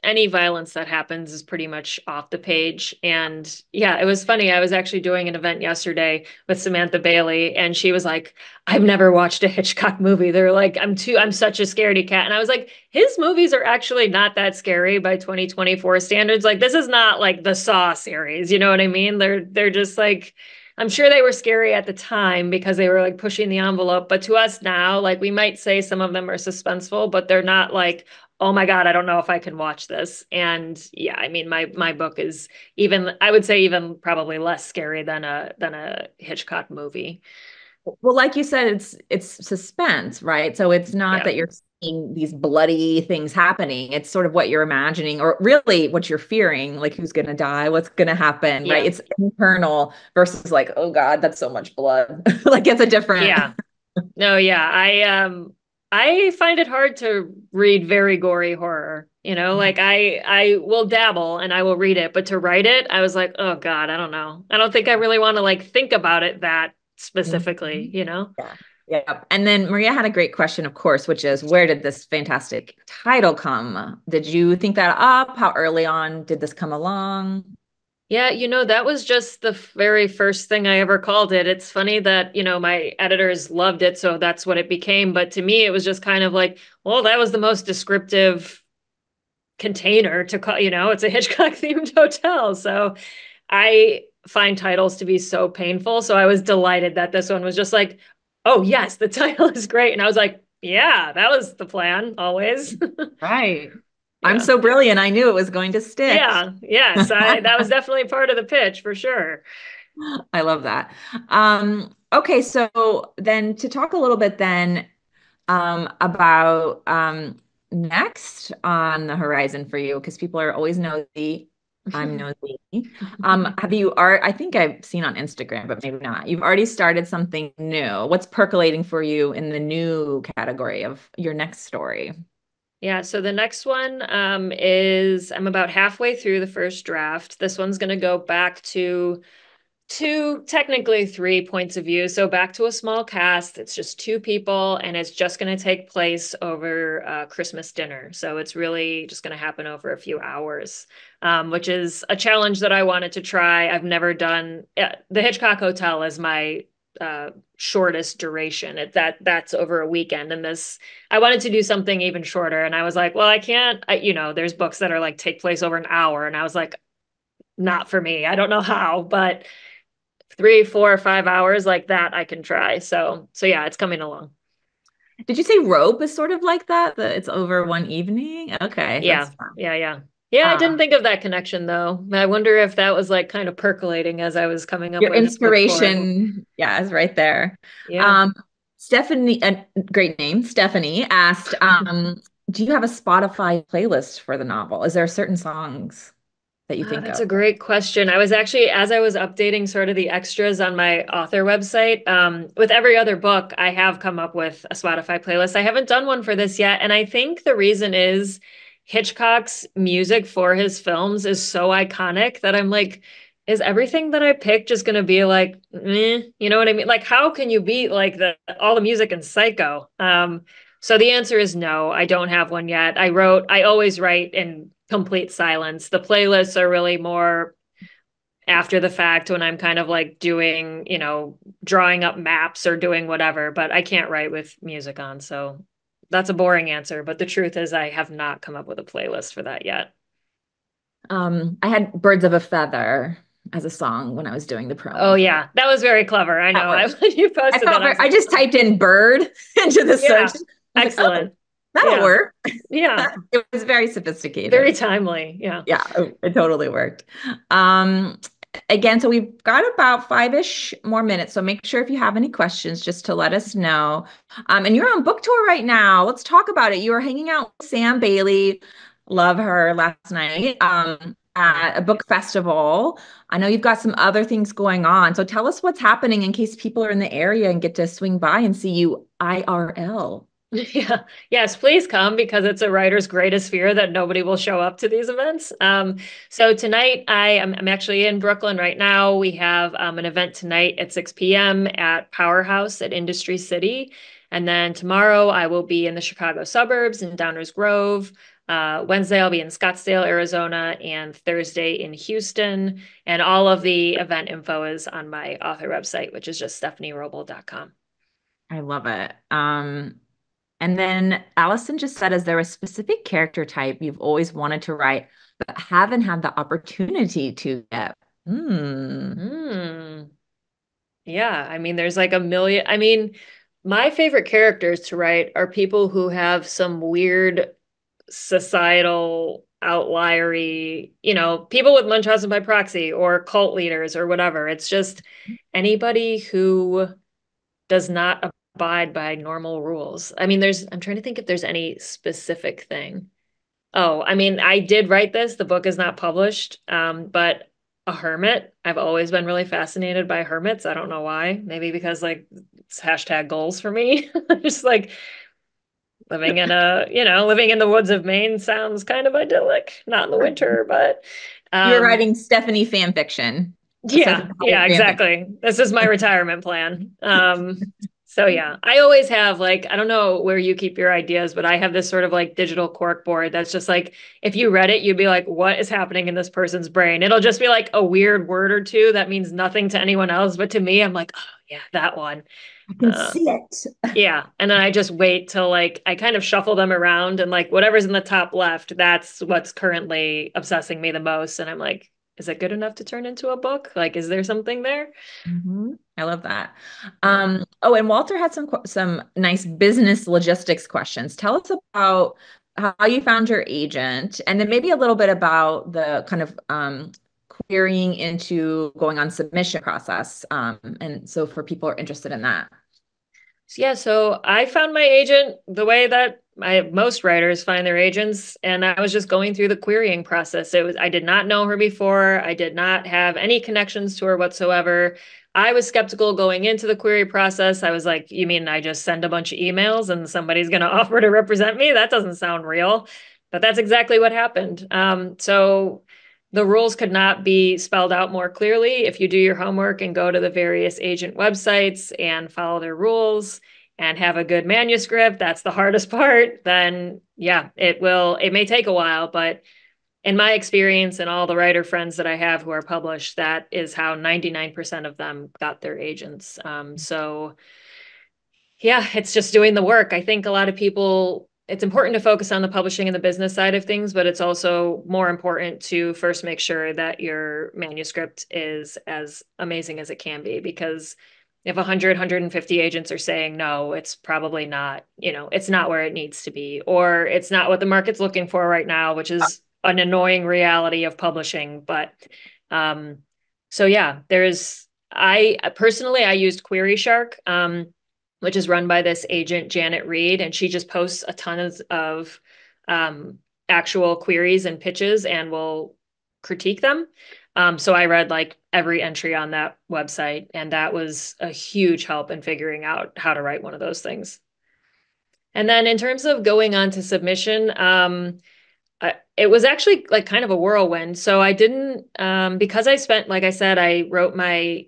any violence that happens is pretty much off the page. And yeah, it was funny. I was actually doing an event yesterday with Samantha Bailey, and she was like, I've never watched a Hitchcock movie. They're like, I'm such a scaredy cat. And I was like, his movies are actually not that scary by 2024 standards. Like, this is not like the Saw series, you know what I mean? They're just like I'm sure they were scary at the time because they were like pushing the envelope. But to us now, like we might say some of them are suspenseful, but they're not like, oh my God, I don't know if I can watch this. And yeah, I mean my book is even I would say even probably less scary than a Hitchcock movie. Well, like you said, it's suspense, right? So it's not Yeah. that you're seeing these bloody things happening. It's sort of what you're imagining, or really what you're fearing, like who's gonna die, what's gonna happen, right? Yeah. It's internal versus like, oh God, that's so much blood. Like it's a different. Yeah. No, yeah. I find it hard to read very gory horror. You know, like I will dabble and I will read it, but to write it, I was like, oh God, I don't know. I don't think I really want to like think about it that specifically, Mhm. you know? Yeah. Yeah. And then Maria had a great question, of course, which is where did this fantastic title come? Did you think that up? How early on did this come along? Yeah, that was just the very first thing I ever called it. It's funny that, my editors loved it, so that's what it became. But to me, it was just kind of like, well, that was the most descriptive container to call, it's a Hitchcock themed hotel. So I find titles to be so painful. So I was delighted that this one was just like, oh, yes, the title is great. And I was like, yeah, that was the plan always. Right. I'm Yeah. so brilliant. I knew it was going to stick. Yeah. Yes. That was definitely part of the pitch for sure. I love that. Okay, so then to talk a little bit then about next on the horizon for you, because people are always nosy. I'm nosy. Have you art? I think I've seen on Instagram, but maybe not. You've already started something new. What's percolating for you in the new category of your next story? Yeah, so the next one is I'm about halfway through the first draft. This one's going to go back to two, technically three points of view. So back to a small cast. It's just two people, and it's just going to take place over Christmas dinner. So it's really just going to happen over a few hours, which is a challenge that I wanted to try. I've never done. The Hitchcock Hotel is my shortest duration. That's over a weekend, and this I wanted to do something even shorter. And I was like, well, I can't. There's books that are like take place over an hour, and I was like, not for me. I don't know how, but 3, 4, or 5 hours like that I can try. So yeah, it's coming along. Did you say rope is sort of like that? That it's over one evening? Okay, that's Yeah, fun. yeah, yeah. Yeah, I didn't Um, think of that connection though. I wonder if that was like kind of percolating as I was coming up your with book 4. inspiration, yeah, is right there. Yeah. Um, Stephanie, a great name, Stephanie asked, do you have a Spotify playlist for the novel? Is there certain songs that you Oh, think that's of? a great question. I was actually, as I was updating sort of the extras on my author website, with every other book, I have come up with a Spotify playlist. I haven't done one for this yet. And I think the reason is Hitchcock's music for his films is so iconic that I'm like, is everything that I pick just going to be like, you know what I mean? Like, how can you beat like all the music in Psycho? So the answer is no, I don't have one yet. I always write in complete silence. The playlists are really more after the fact when I'm kind of like doing, drawing up maps or doing whatever, but I can't write with music on. So that's a boring answer. But the truth is, I have not come up with a playlist for that yet. I had Birds of a Feather as a song when I was doing the Oh, promo for it. yeah. That was very clever. I That know. works. When you I posted that, felt I very, was I like, just oh, typed in bird into the search. yeah. I was like, oh, Excellent. that'll Yeah. work. Yeah. It was very Very sophisticated. timely. Yeah. Yeah, it totally worked. Um, Again, so we've got about five-ish more minutes. So make sure if you have any questions, just to let us know. And you're on book tour right now. Let's talk about it. You were hanging out with Sam Bailey, love her, last night Yeah. at a book festival. I know you've got some other things going on. So tell us what's happening in case people are in the area and get to swing by and see you IRL. Yeah. Yes, please come because it's a writer's greatest fear that nobody will show up to these events. So tonight I'm actually in Brooklyn right now. We have an event tonight at 6 p.m. at Powerhouse at Industry City. And then tomorrow I will be in the Chicago suburbs in Downers Grove. Wednesday I'll be in Scottsdale, Arizona, and Thursday in Houston. And all of the event info is on my author website, which is just stephanieroble.com. I love it. And then Allison just said, is there a specific character type you've always wanted to write, but haven't had the opportunity to yet? Hmm. Hmm. Yeah, I mean, there's like a million. I mean, my favorite characters to write are people who have some weird societal outliery, people with Munchausen by proxy or cult leaders or whatever. It's just anybody who does not abide by normal rules. I mean, I'm trying to think if there's any specific thing. Oh, I mean, I did write this. The book is not published, but a hermit. I've always been really fascinated by hermits. I don't know why. Maybe because like it's hashtag goals for me. Just like living in the woods of Maine sounds kind of idyllic. Not in the winter, but You're um, writing Stephanie fan fiction. yeah, Stephanie yeah, fan fiction. exactly. This is my retirement plan. So yeah, I always have like, I don't know where you keep your ideas, but I have this sort of like digital cork board that's just like, if you read it, you'd be like, what is happening in this person's brain? It'll just be like a weird word or two that means nothing to anyone else, but to me, I'm like, oh yeah, that one. I can Uh, see it. yeah. And then I just wait till like I kind of shuffle them around and like whatever's in the top left, that's what's currently obsessing me the most. And I'm like, is it good enough to turn into a book? Like, is there something there? I love that. Yeah. Oh, and Walter had some nice business logistics questions. Tell us about how you found your agent, and then maybe a little bit about the kind of querying into going on submission process. And so for people who are interested in that. Yeah, so I found my agent the way that most writers find their agents, and I was just going through the querying process. I did not know her before. I did not have any connections to her whatsoever. I was skeptical going into the query process. I was like, you mean I just send a bunch of emails and somebody's going to offer to represent me? That doesn't sound real. But that's exactly what happened. So the rules could not be spelled out more clearly. If you do your homework and go to the various agent websites and follow their rules and have a good manuscript, that's the hardest part, then yeah, it may take a while, but in my experience and all the writer friends that I have who are published, that is how 99% of them got their agents. So yeah, it's just doing the work. I think a lot of people, it's important to focus on the publishing and the business side of things, but it's also more important to first make sure that your manuscript is as amazing as it can be. Because if 100, 150 agents are saying no, it's probably not, it's not where it needs to be, or it's not what the market's looking for right now, which is an annoying reality of publishing. But um, so yeah, I personally, I used Query Shark. Which is run by this agent, Janet Reed, and she just posts a ton of actual queries and pitches and will critique them. So I read like every entry on that website, and that was a huge help in figuring out how to write one of those things. And then in terms of going on to submission, it was actually like kind of a whirlwind. So I didn't, because I spent, like I said, I wrote my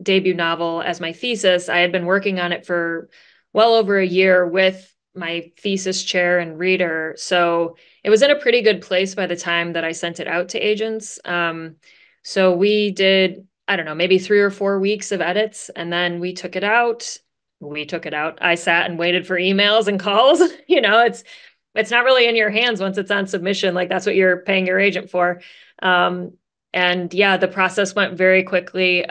debut novel as my thesis. I had been working on it for well over a year with my thesis chair and reader. So it was in a pretty good place by the time that I sent it out to agents. So we did, I don't know, maybe 3 or 4 weeks of edits, and then we took it out. We took it out. I sat and waited for emails and calls. It's not really in your hands once it's on submission. Like that's what you're paying your agent for. Um, and yeah, the process went very quickly.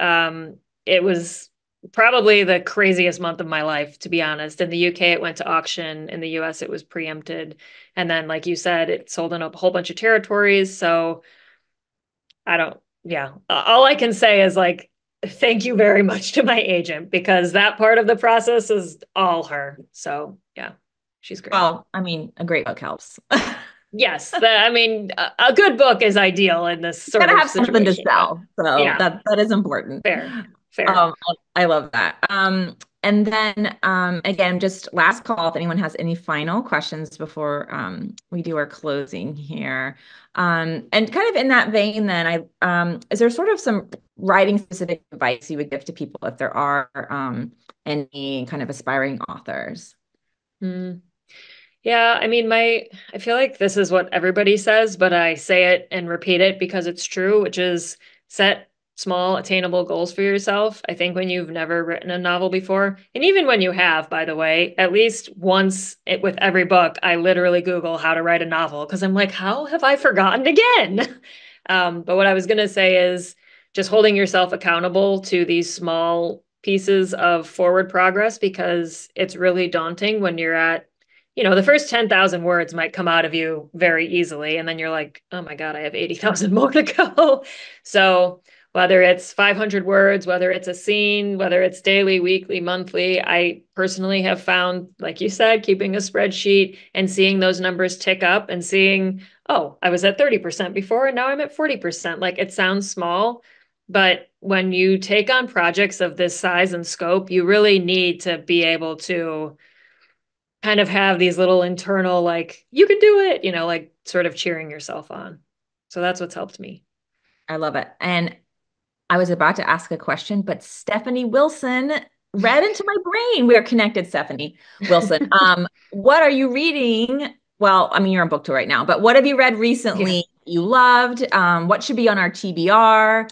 It was probably the craziest month of my life, to be honest. In the UK, it went to auction. In the US, it was preempted. And then, like you said, it sold in a whole bunch of territories. So I don't, yeah. All I can say is like, thank you very much to my agent because that part of the process is all her. So yeah, she's great. Well, I mean, a great book helps. Yes, I mean, a good book is ideal in this sort Gotta of have something to situation, but sell. So yeah, that is important. fair, fair. I love that. And then again, just last call if anyone has any final questions before we do our closing here. And kind of in that vein, then is there sort of some writing specific advice you would give to people if there are any kind of aspiring authors? Mm. Yeah, I mean, I feel like this is what everybody says, but I say it and repeat it because it's true, which is set small, attainable goals for yourself. I think when you've never written a novel before, and even when you have, by the way, at least once with every book, I literally Google how to write a novel because I'm like, how have I forgotten again? But what I was going to say is just holding yourself accountable to these small pieces of forward progress because it's really daunting when you're at the first 10,000 words might come out of you very easily. And then you're like, oh my God, I have 80,000 more to go. So whether it's 500 words, whether it's a scene, whether it's daily, weekly, monthly, I personally have found, like you said, keeping a spreadsheet and seeing those numbers tick up and seeing, oh, I was at 30% before and now I'm at 40%. Like it sounds small, but when you take on projects of this size and scope, you really need to be able to kind of have these little internal, like, you can do it, like sort of cheering yourself on. So that's what's helped me. I love it. And I was about to ask a question, but Stephanie Wilson read into my brain. We are connected, Stephanie Wilson. What are you reading? Well, I mean, you're on book tour right now, but what have you read Yeah. recently you loved? What should be on our TBR?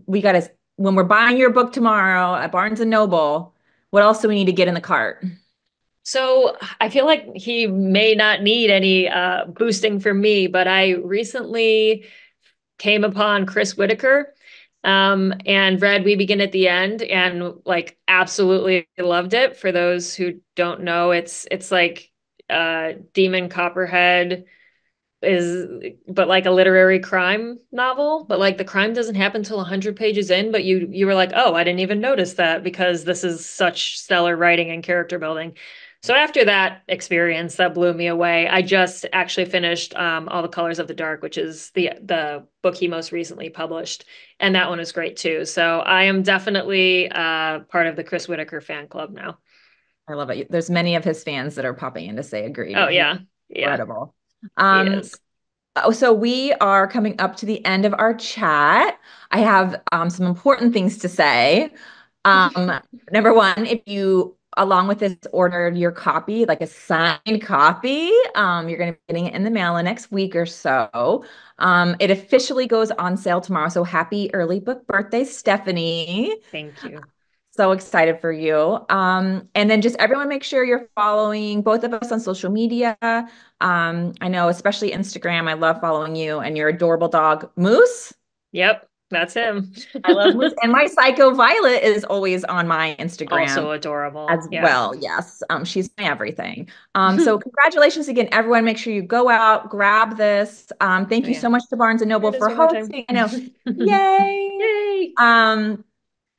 We got to, when we're buying your book tomorrow at Barnes and Noble, what else do we need to get in the cart? So I feel like he may not need any boosting from me, but I recently came upon Chris Whitaker and read We Begin at the End and like absolutely loved it. For those who don't know, it's like Demon Copperhead is but like a literary crime novel, but like the crime doesn't happen till 100 pages in, but you were like, oh, I didn't even notice that because this is such stellar writing and character building. So after that experience that blew me away, I just actually finished All the Colors of the Dark, which is the book he most recently published, and that one is great too. So I am definitely part of the Chris Whitaker fan club now. I love it. There's many of his fans that are popping in to say agreed. Oh He's yeah, yeah, incredible. he Um, is. Oh, so we are coming up to the end of our chat. I have some important things to say. Um, Number one, if you, along with this, ordered your copy, like a signed copy, you're going to be getting it in the mail the next week or so. It officially goes on sale tomorrow. So happy early book birthday, Stephanie. Thank you. So excited for you. And then just everyone make sure you're following both of us on social media. I know, especially Instagram. I love following you and your adorable dog, Moose. Yep, that's him. I love Moose. And my Psycho Violet is always on my Instagram Also adorable. as Yeah. well. Yes. She's my everything. So congratulations again, everyone. Make sure you go out, grab this. Oh Thank you yeah. so much to Barnes and Here Noble it is for one more time. hosting. I know. Yay. Yay.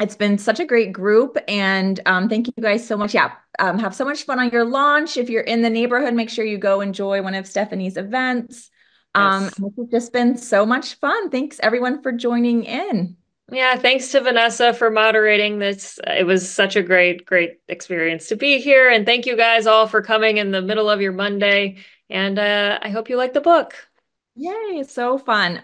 It's been such a great group, and thank you guys so much. Yeah, have so much fun on your launch. If you're in the neighborhood, make sure you go enjoy one of Stephanie's events. Yes. This has just been so much fun. Thanks everyone for joining in. Yeah, thanks to Vanessa for moderating this. It was such a great experience to be here. And thank you guys all for coming in the middle of your Monday. And I hope you like the book. Yay, so fun.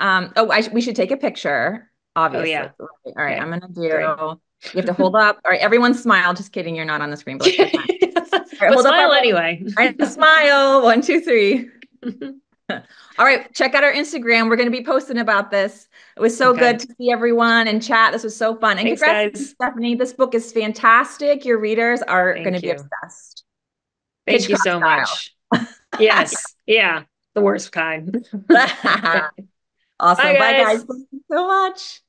We should take a picture, Oh obviously. yeah. All right, I'm Okay. gonna Great. do. You have to hold up. All right, everyone smile. Just kidding, you're not on the screen, but let's pretend. All right, But hold up our. smile All anyway. right, smile. One, two, three. All right, check out our Instagram. We're going to be posting about this. It was so good Okay. to see everyone and chat. This was so fun. And Thanks, congrats to you, guys. Stephanie. This book is fantastic. Your readers are going to Thank be you. obsessed. Thank you Hitchcock so much. style. Yes. Yeah. The worst kind. Okay. Awesome. Bye, Bye, guys. guys. Thank you so much.